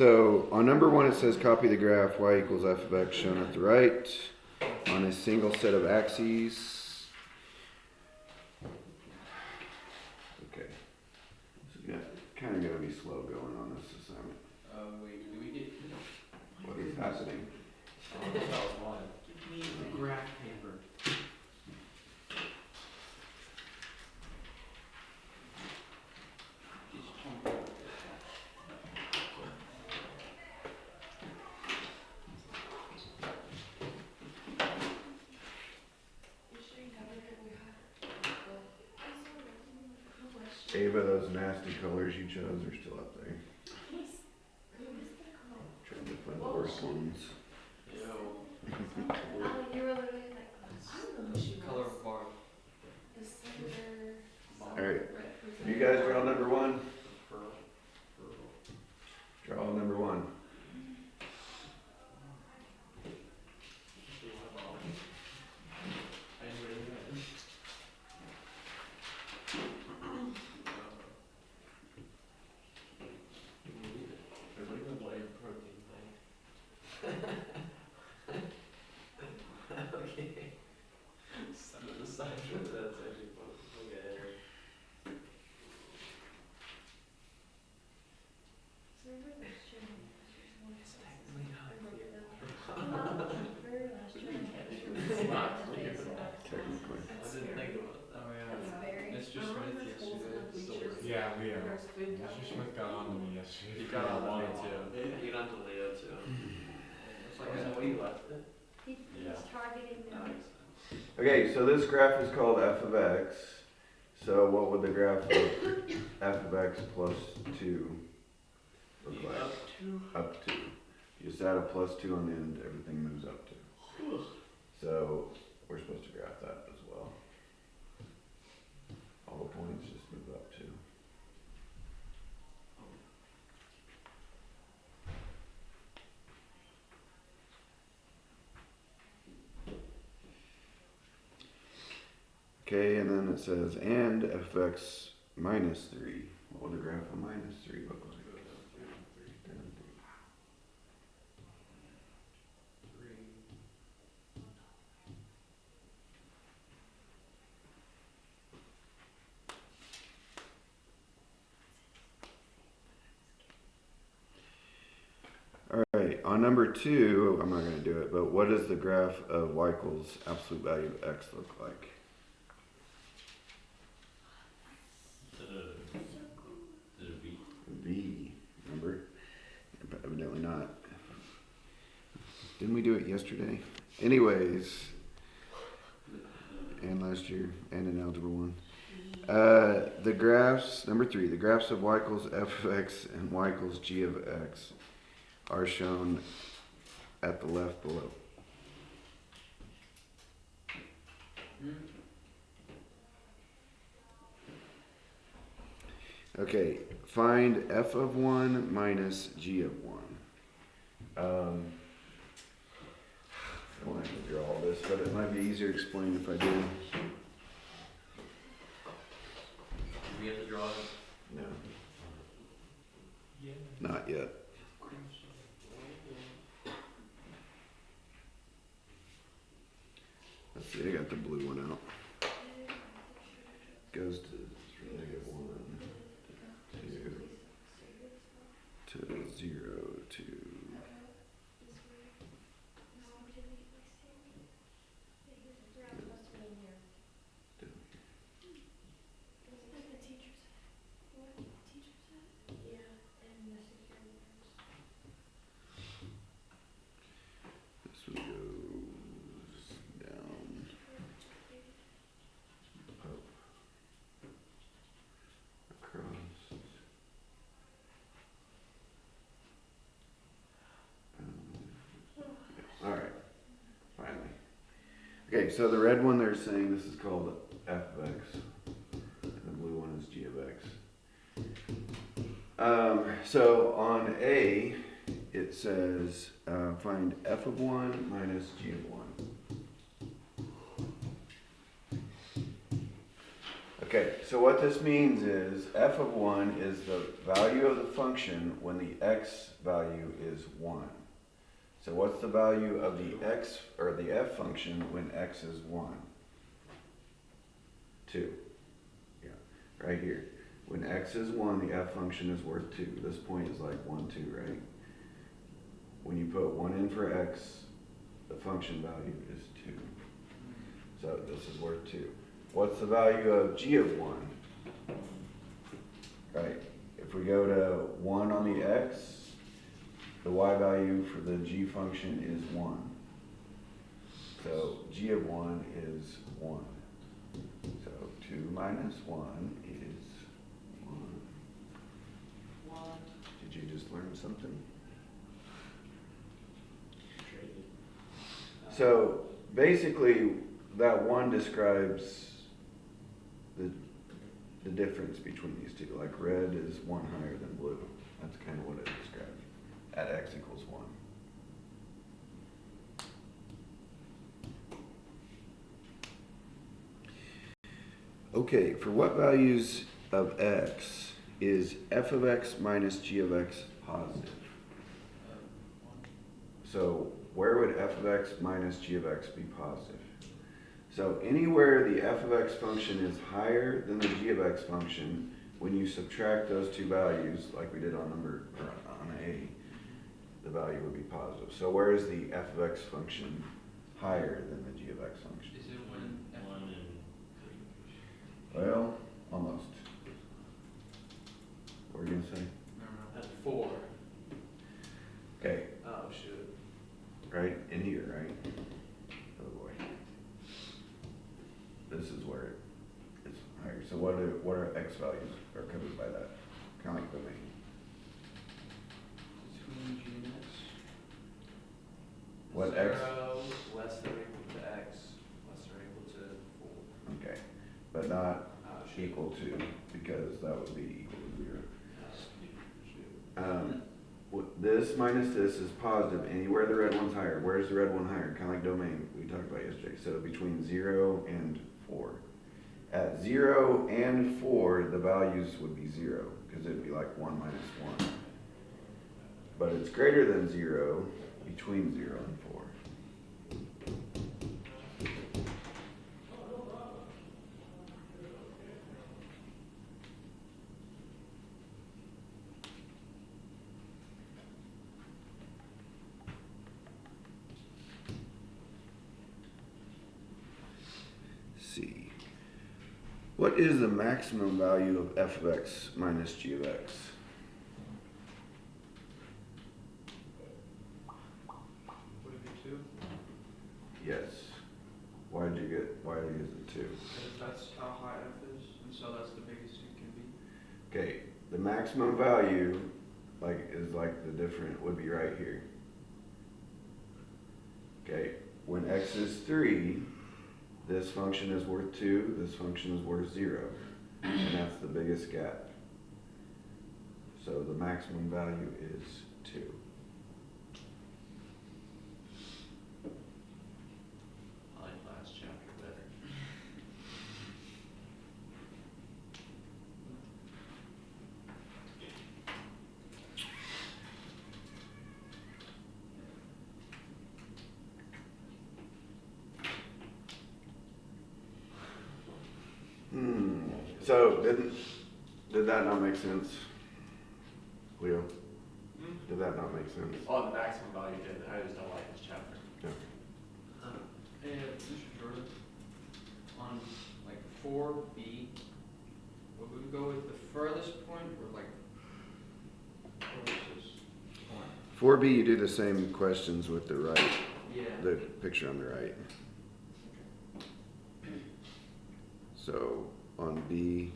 So on number one, it says copy the graph y equals f of x shown at the right on a single set of axes. Okay. So yeah, kind of going to be slow going on this assignment. Wait, do we get... What is happening? That was mine. Give me the graph paper. Ava, those nasty colors you chose are still up there. Trying to find the worst ones. Yo. You were literally like, I don't know who she was. Color of bark. The senator. Alright. You guys draw number one? Pearl. Draw number one. Okay. Some of the side that's actually fun. Okay. It's technically not clear. Technically. I didn't think about that. Oh yeah. Mr. Smith yesterday. Yeah, Mr. Smith got on to me yesterday. He got on to me too. He got on to Leo too. It's like, is that where you left it? He's targeting That them. makes sense. Okay, so this graph is called f of x. So what would the graph of f of x plus 2 look like? Up to. Up to. You just add a plus 2 on the end, everything moves up to. So we're supposed to graph that as well. All the points just move up to. Okay, and then it says, and f of x minus 3. What would the graph of minus 3 look like? Alright, on number 2, I'm not going to do it, but what does the graph of y equals absolute value of x look like? V, remember? But evidently not. Didn't we do it yesterday? Anyways, and last year, and in Algebra 1. The graphs, number 3, the graphs of y equals f of x and y equals g of x are shown at the left below. Okay, find f of 1 minus g of 1. I don't have to draw all this, but it might be easier to explain if I do. Do we have to draw it? No, Yeah. not yet. Let's see, I got the blue one out. Goes to negative 1, 2, to 0, to... This one goes down, up, across, all right, finally. Okay, so the red one they're saying this is called f of x, and the blue one is g of x. So on A, it says find f of 1 minus g of 1. Okay, so what this means is f of 1 is the value of the function when the x value is 1. So what's the value of the x or the f function when x is 1? 2. Yeah, right here. When x is 1, the f function is worth 2. This point is like 1, 2, right? When you put 1 in for x, the function value is 2. So this is worth 2. What's the value of g of 1? Right? If we go to 1 on the x, the y value for the g function is 1. So g of 1 is 1. So 2 minus 1 is 1. What? Did you just learn something? So basically, that 1 describes the difference between these two. Like red is 1 higher than blue. That's kind of what it describes at x equals 1. Okay, for what values of x is f of x minus g of x positive? So where would f of x minus g of x be positive? So anywhere the f of x function is higher than the g of x function, when you subtract those two values, like we did on on A, the value would be positive. So where is the f of x function higher than the g of x function? Is it when F1 and Well, almost. What were you gonna say? at 4? Okay, Oh, shoot. right in here, right? Oh boy. This is where it's higher. So what are x values are covered by that? Kind of like domain. Between g and x. What 0 x? less than or equal to x, less than or equal to 4. Okay, but not Oh, shoot. equal to, because that would be equal to 0. Shoot. This minus this is positive anywhere the red one's higher. Where's the red one higher? Kind of like domain we talked about yesterday. So between 0 and 4. At 0 and 4, the values would be 0, because it'd be like 1 minus 1. But it's greater than 0 between 0 and 4. See. What is the maximum value of f of x minus g of x? Would it be 2? Yes. Why is it 2? Because that's how high f is, and so that's the biggest it can be. Okay, the maximum value is like the different would be right here. Okay, when x is 3, this function is worth 2, this function is worth 0, and that's the biggest gap. So the maximum value is 2. I like last chapter better. So did that not make sense, Leo? Did that not make sense? Oh, the maximum value did. I just don't like this chapter. Hey, Mr. Jordan, on like 4B, would we go with the furthest point or like closest point? 4b, you do the same questions with the right, Yeah. the picture on the right. So on B,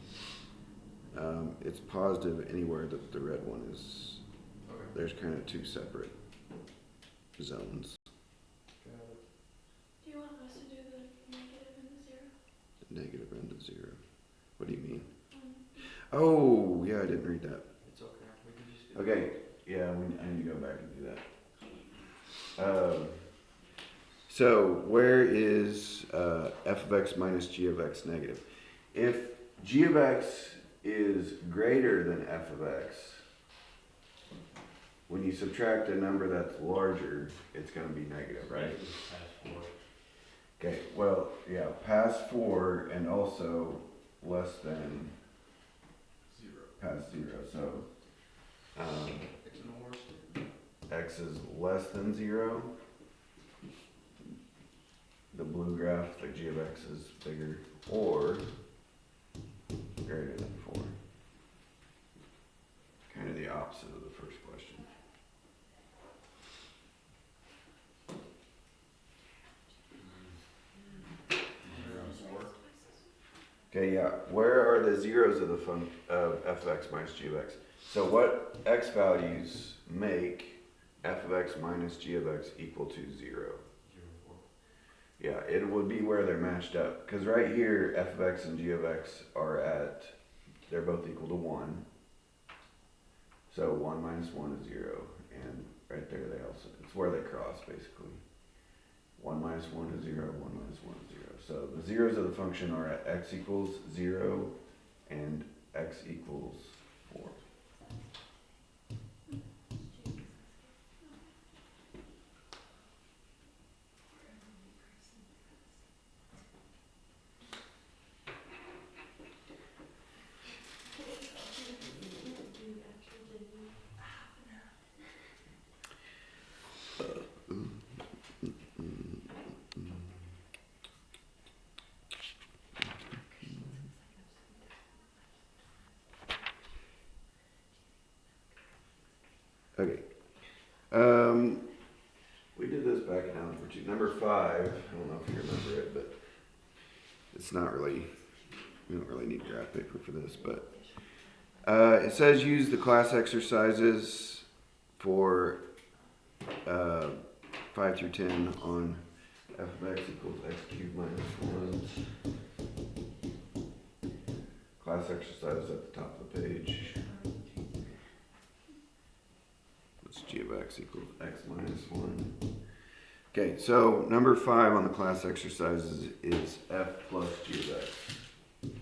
it's positive anywhere that the red one is. Okay. There's kind of two separate zones. Got it. Do you want us to do the negative and the 0? Negative and a 0. What do you mean? Um, Oh, yeah, I didn't read that. It's okay. We can just do Okay, yeah, I need to go back and do that. So where is f of x minus g of x negative? If g of x is greater than f of x, when you subtract a number that's larger, it's going to be negative, right? Past 4. Okay, well, yeah, past 4 and also less than 0. past 0. So It's an or statement. x is less than 0. The blue graph, the g of x is bigger, or greater than 4. Kind of the opposite of the first question. Okay, yeah. Where are the zeros of the of f of x minus g of x? So what x values make f of x minus g of x equal to 0? 4. Yeah, it would be where they're matched up. Because right here, f of x and g of x are they're both equal to 1. So 1 minus 1 is 0. And right there, it's where they cross, basically. 1 minus 1 is 0, 1 minus 1 is 0. So the zeros of the function are at x equals 0 and x equals 4. Okay. We did this back in Algebra 2. Number 5, I don't know if you remember it, but it's not really, we don't really need graph paper for this, but it says use the class exercises for 5 through 10 on f of x equals x cubed minus 1. Class exercises at the top of the page. G of x equals x minus 1. Okay, so number 5 on the class exercises is f plus g of x. You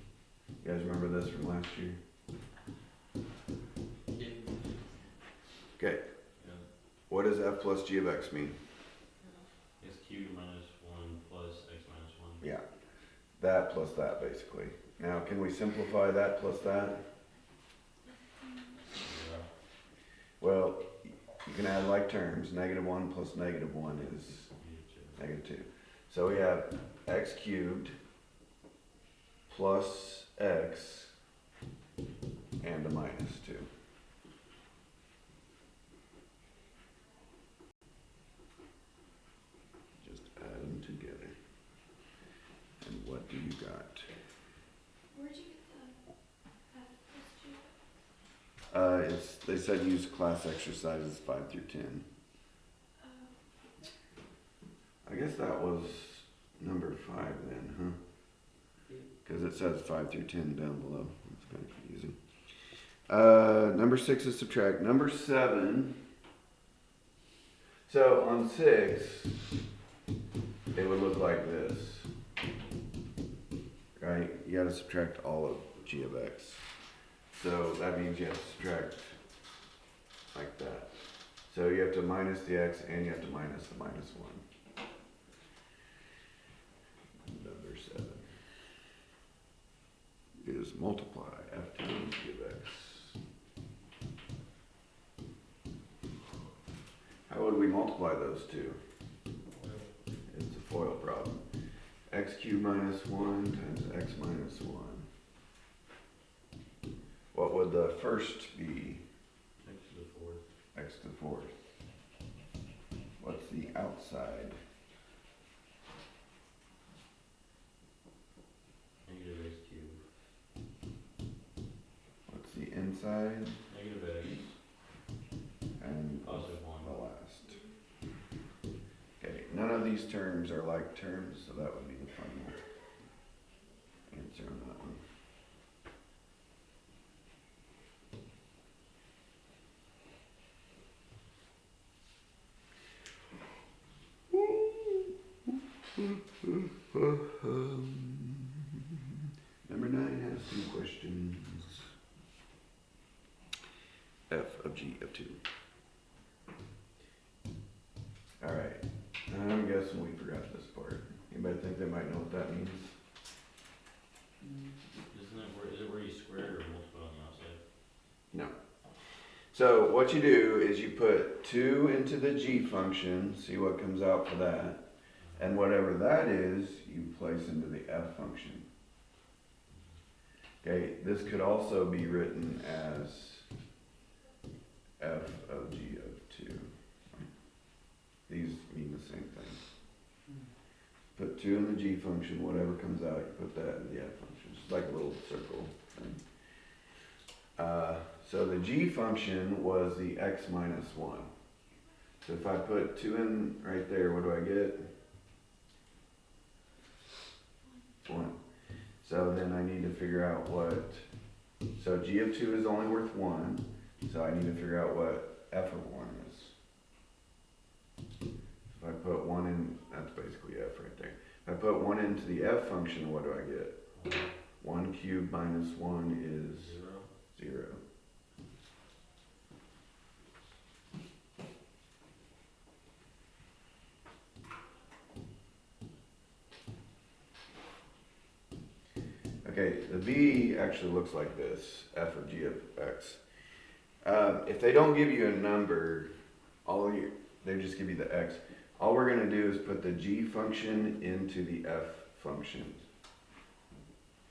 guys remember this from last year? Yeah. Okay, Yeah. what does f plus g of x mean? X cubed minus 1 plus x minus 1. Yeah, that plus that basically. Now, can we simplify that plus that? Yeah. Well, you can add like terms. Negative 1 plus negative 1 is negative 2. So we have x cubed plus x and a minus 2. Just add them together. And what do you got? Where'd you get the F plus G? They said use class exercises 5 through 10. I guess that was number 5 then, huh? Because it says 5 through 10 down below. It's kind of confusing. Number 6 is subtract. Number 7. So on 6, it would look like this. Right? You got to subtract all of g of x. So that means you have to subtract like that. So you have to minus the x and you have to minus the minus 1. Number 7 is multiply f times g of x. How would we multiply those two? It's a FOIL problem. X cubed minus 1 times x minus 1. What would the first be? X to the 4th. X to the 4th. What's the outside? Negative x cubed. What's the inside? Negative x. And Positive 1. the last. Okay, none of these terms are like terms, so that would be the final answer on that one. Number 9 has Testing questions. F of G of 2. Alright, I'm guessing we forgot this part. Anybody think they might know what that means? Is it where you square or multiply on the outside? No. So what you do is you put 2 into the G function, see what comes out for that, and whatever that is, you place into the F function. Okay, this could also be written as F of G of 2. These mean the same thing. Put 2 in the G function, whatever comes out, you put that in the F function. It's like a little circle thing. So the G function was the x minus 1. So if I put 2 in right there, what do I get? 1. So then I need to figure out what, so G of 2 is only worth 1, so I need to figure out what F of 1 is. If I put 1 in, that's basically F right there. If I put 1 into the F function, what do I get? 1 cubed minus 1 is 0. Okay, the B actually looks like this, F of G of X. If they don't give you a number, they just give you the X. All we're gonna do is put the G function into the F function,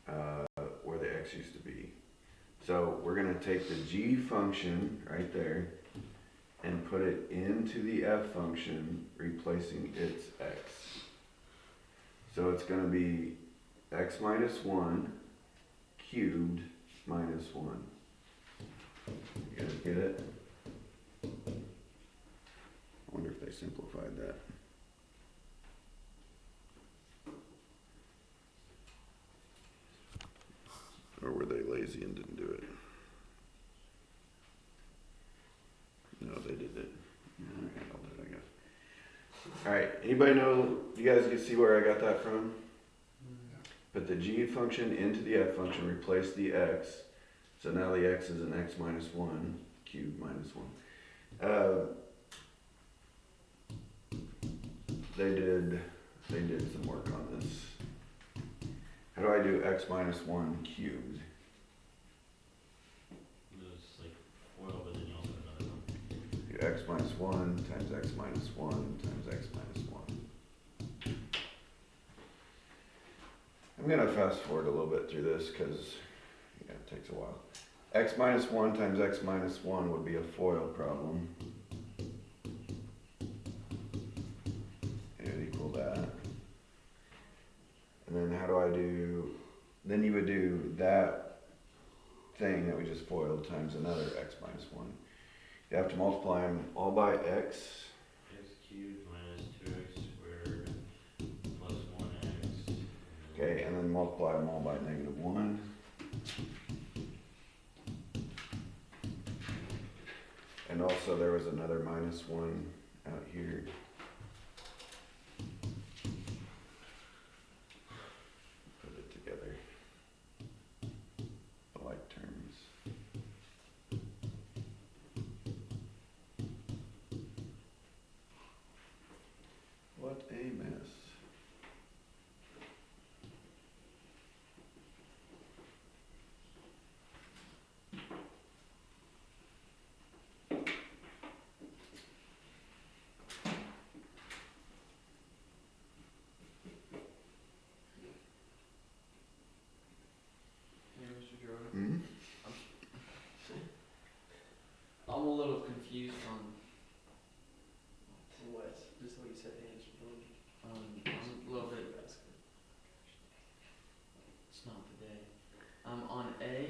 where the X used to be. So we're gonna take the G function right there and put it into the F function, replacing its X. So it's gonna be x minus 1 cubed minus 1. You guys get it? I wonder if they simplified that. Or were they lazy and didn't do it? No, they did it. Yeah, I handled it, I guess. Alright, anybody know, you guys can see where I got that from? Put the G function into the F function, replace the X. So now the X is an X minus 1, cubed minus 1. They did some work on this. How do I do X minus 1 cubed? It's like foil, but then you also have another one. Do X minus 1 times X minus 1 times X minus 1. I'm going to fast forward a little bit through this because it takes a while. X minus 1 times X minus 1 would be a FOIL problem. It would equal that. And then how do I do, then you would do that thing that we just FOILed times another X minus 1. You have to multiply them all by X. X cubed minus 2x squared plus 1x. Okay, and then multiply them all by negative 1. And also there was another minus 1 out here. Put it together. The like terms. What a mess. Hey, Mr. Jordan. Hmm? I'm a little confused on, What? Just what you said, answer phone. I'm a little bit, it's not the day. On A,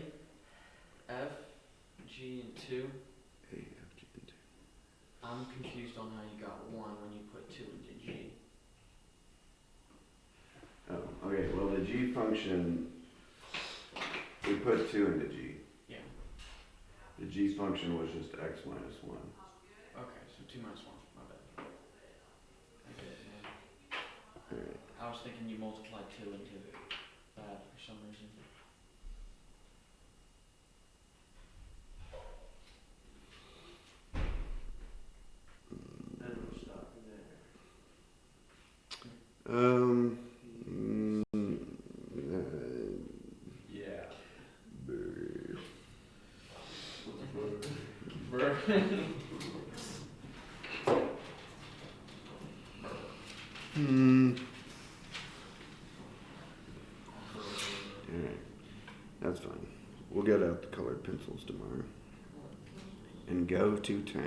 F, G, and 2, A, F, G, and 2. I'm confused on how you got 1 when you put 2 into G. Oh, okay, well the G function, we put 2 into G. Yeah. The G function was just X minus 1. Okay, so 2 minus 1, my bad. I get it now. Alright. I was thinking you multiplied 2 into that for some reason. Mm, Yeah. hmm. Alright, that's fine. We'll get out the colored pencils tomorrow. And go to town.